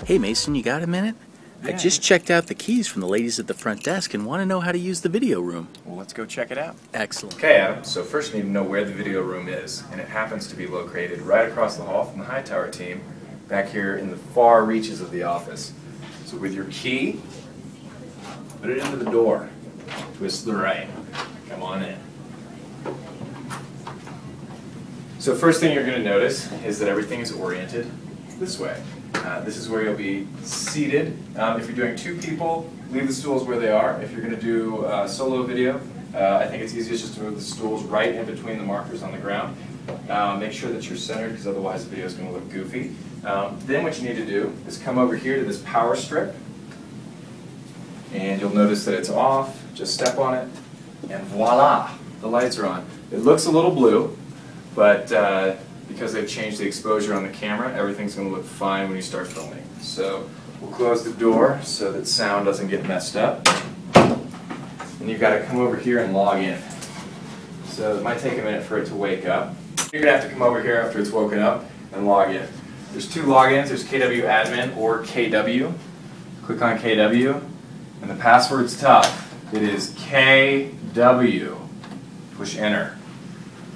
Hey Mason, you got a minute? Yeah. I just checked out the keys from the ladies at the front desk and want to know how to use the video room. Well, let's go check it out. Excellent. Okay, Adam, so first you need to know where the video room is, and it happens to be located right across the hall from the Hightower team, back here in the far reaches of the office. So with your key, put it into the door, twist to the right, come on in. So first thing you're going to notice is that everything is oriented this way. This is where you'll be seated. If you're doing two people, leave the stools where they are. If you're going to do solo video, I think it's easiest just to move the stools right in between the markers on the ground. Make sure that you're centered, because otherwise the video is going to look goofy. Then what you need to do is come over here to this power strip, and you'll notice that it's off. Just step on it, and voila, the lights are on. It looks a little blue, but because they've changed the exposure on the camera, everything's going to look fine when you start filming. So we'll close the door so that sound doesn't get messed up. And you've got to come over here and log in. So it might take a minute for it to wake up. You're going to have to come over here after it's woken up and log in. There's two logins. There's KW Admin or KW. Click on KW, and the password's tough. It is KW. Push enter.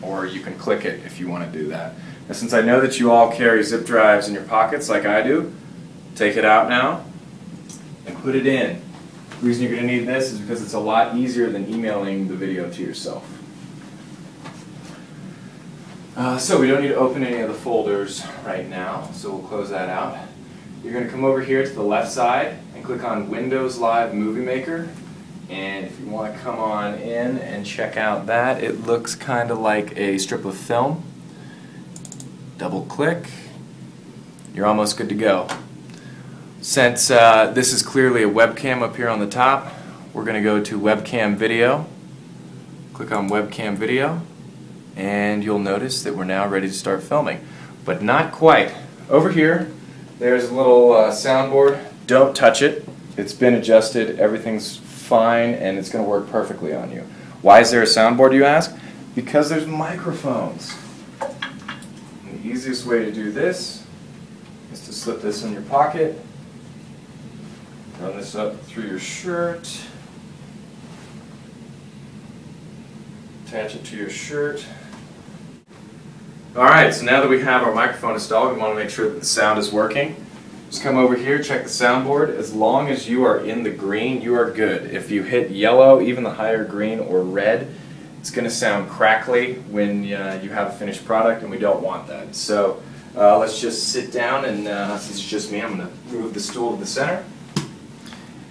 Or you can click it if you want to do that. Now, since I know that you all carry zip drives in your pockets like I do, take it out now and put it in. The reason you're going to need this is because it's a lot easier than emailing the video to yourself. So we don't need to open any of the folders right now, so we'll close that out. You're going to come over here to the left side and click on Windows Live Movie Maker. And if you want to come on in and check out that, it looks kind of like a strip of film. Double click. You're almost good to go. Since this is clearly a webcam up here on the top, we're going to go to Webcam Video. Click on Webcam Video, and you'll notice that we're now ready to start filming. But not quite. Over here, there's a little soundboard. Don't touch it. It's been adjusted. Everything's fine, and it's going to work perfectly on you. Why is there a soundboard, you ask? Because there's microphones. And the easiest way to do this is to slip this in your pocket, run this up through your shirt, attach it to your shirt. Alright, so now that we have our microphone installed, we want to make sure that the sound is working. Just come over here, check the soundboard. As long as you are in the green, you are good. If you hit yellow, even the higher green, or red, it's going to sound crackly when you have a finished product, and we don't want that. So let's just sit down, and since it's just me, I'm going to move the stool to the center.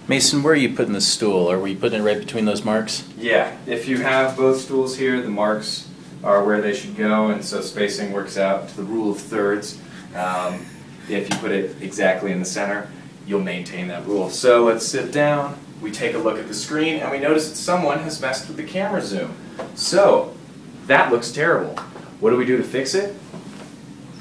Mason, where are you putting the stool? Are we putting it right between those marks? Yeah, if you have both stools here, the marks are where they should go, and so spacing works out to the rule of thirds. If you put it exactly in the center, you'll maintain that rule. So let's sit down, we take a look at the screen, and we notice that someone has messed with the camera zoom. So, that looks terrible. What do we do to fix it?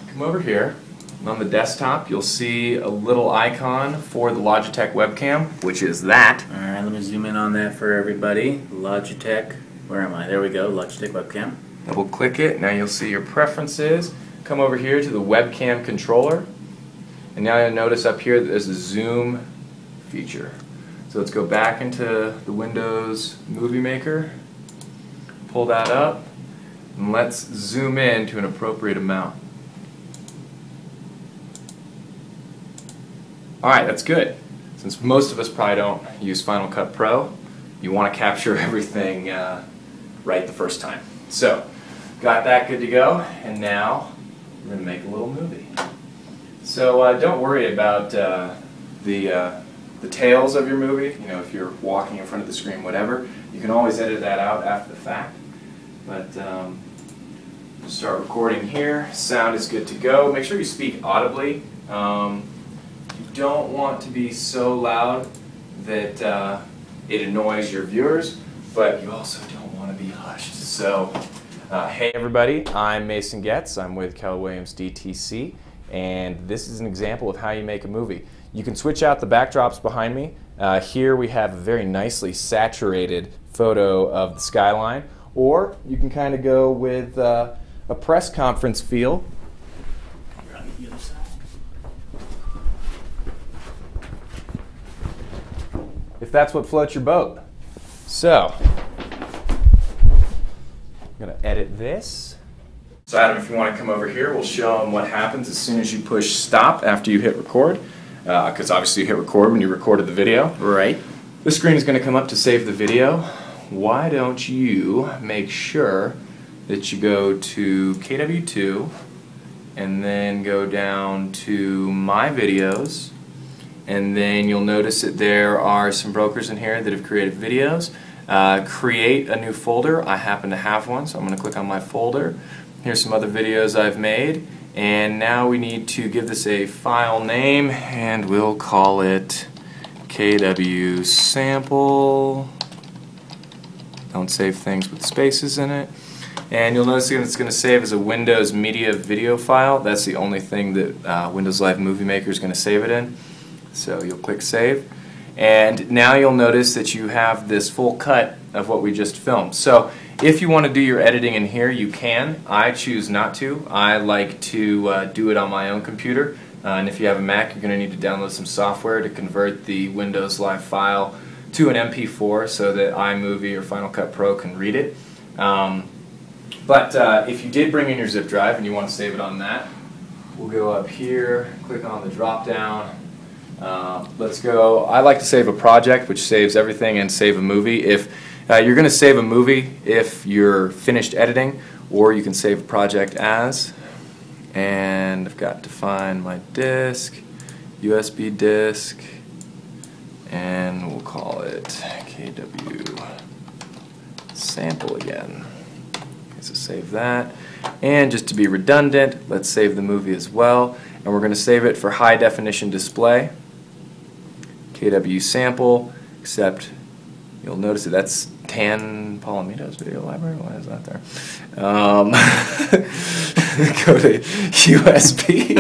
Come over here, and on the desktop you'll see a little icon for the Logitech webcam, which is that. Alright, let me zoom in on that for everybody. Logitech, where am I? There we go, Logitech webcam. Double click it, now you'll see your preferences. Come over here to the webcam controller. And now you'll notice up here that there's a zoom feature. So let's go back into the Windows Movie Maker, pull that up, and let's zoom in to an appropriate amount. Alright, that's good. Since most of us probably don't use Final Cut Pro, you want to capture everything right the first time. So, got that good to go, and now we're going to make a little movie. So don't worry about the tails of your movie. You know, if you're walking in front of the screen, whatever, you can always edit that out after the fact. But start recording here. Sound is good to go. Make sure you speak audibly. You don't want to be so loud that it annoys your viewers, but you also don't want to be hushed. So, hey everybody, I'm Mason Getz. I'm with Keller DTC. And this is an example of how you make a movie. You can switch out the backdrops behind me. Here we have a very nicely saturated photo of the skyline, or you can kind of go with a press conference feel. if that's what floats your boat. So, I'm going to edit this. So Adam, if you want to come over here, we'll show them what happens as soon as you push stop after you hit record. Because obviously you hit record when you recorded the video. Right. This screen is going to come up to save the video. Why don't you make sure that you go to KW2 and then go down to My Videos, and then you'll notice that there are some brokers in here that have created videos. Create a new folder. I happen to have one, so I'm going to click on my folder. Here's some other videos I've made, and now we need to give this a file name, and we'll call it KW sample. Don't save things with spaces in it. And you'll notice it's going to save as a Windows Media video file. That's the only thing that Windows Live Movie Maker is going to save it in. So you'll click Save. And now you'll notice that you have this full cut of what we just filmed. So if you want to do your editing in here, you can. I choose not to. I like to do it on my own computer. And if you have a Mac, you're going to need to download some software to convert the Windows Live file to an MP4 so that iMovie or Final Cut Pro can read it. But if you did bring in your zip drive and you want to save it on that, we'll go up here, click on the drop down. Let's go. I like to save a project, which saves everything, and save a movie. If you're going to save a movie if you're finished editing, or you can save a project as. And I've got to find my disk, USB disk, and we'll call it KW sample again. Okay, so save that. And just to be redundant, let's save the movie as well. And we're going to save it for high definition display. KW sample, except you'll notice that that's Tan Palomito's video library. Why is that there? Go to USB,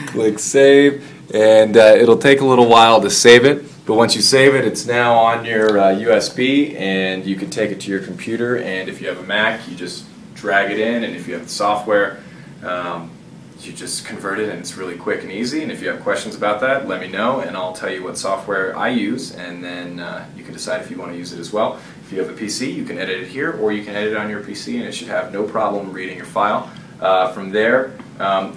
click save, and it'll take a little while to save it. But once you save it, it's now on your USB, and you can take it to your computer. And if you have a Mac, you just drag it in, and if you have the software, you just convert it, and it's really quick and easy. And if you have questions about that, let me know, and I'll tell you what software I use, and then you can decide if you want to use it as well. If you have a PC, you can edit it here, or you can edit it on your PC, and it should have no problem reading your file. From there,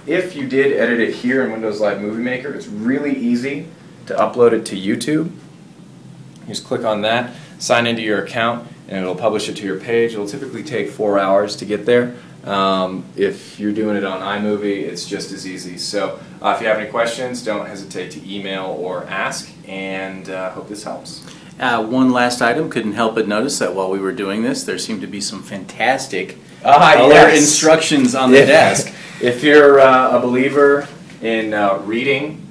if you did edit it here in Windows Live Movie Maker, it's really easy to upload it to YouTube. You just click on that, sign into your account, and it'll publish it to your page. It'll typically take 4 hours to get there. If you're doing it on iMovie, it's just as easy. So if you have any questions, don't hesitate to email or ask, and hope this helps. One last item, couldn't help but notice that while we were doing this, there seemed to be some fantastic color instructions on the desk. If you're a believer in reading,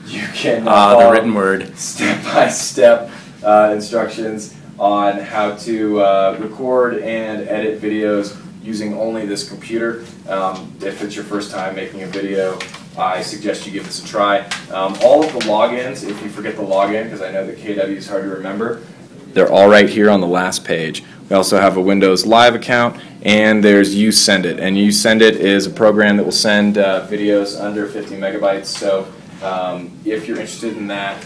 you can the written word. Step-by-step instructions on how to record and edit videos using only this computer. If it's your first time making a video, I suggest you give this a try. All of the logins, if you forget the login, because I know that KW is hard to remember, they're all right here on the last page. We also have a Windows Live account, and there's YouSendIt. And YouSendIt is a program that will send videos under 50 megabytes. So if you're interested in that,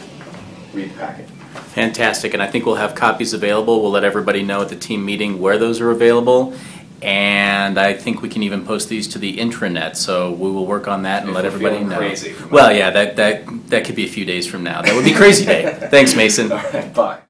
read the packet. Fantastic, and I think we'll have copies available. We'll let everybody know at the team meeting where those are available. And I think we can even post these to the intranet, so we will work on that and let everybody know. Crazy. Well, yeah, that could be a few days from now. That would be crazy day. Thanks, Mason. All right, bye.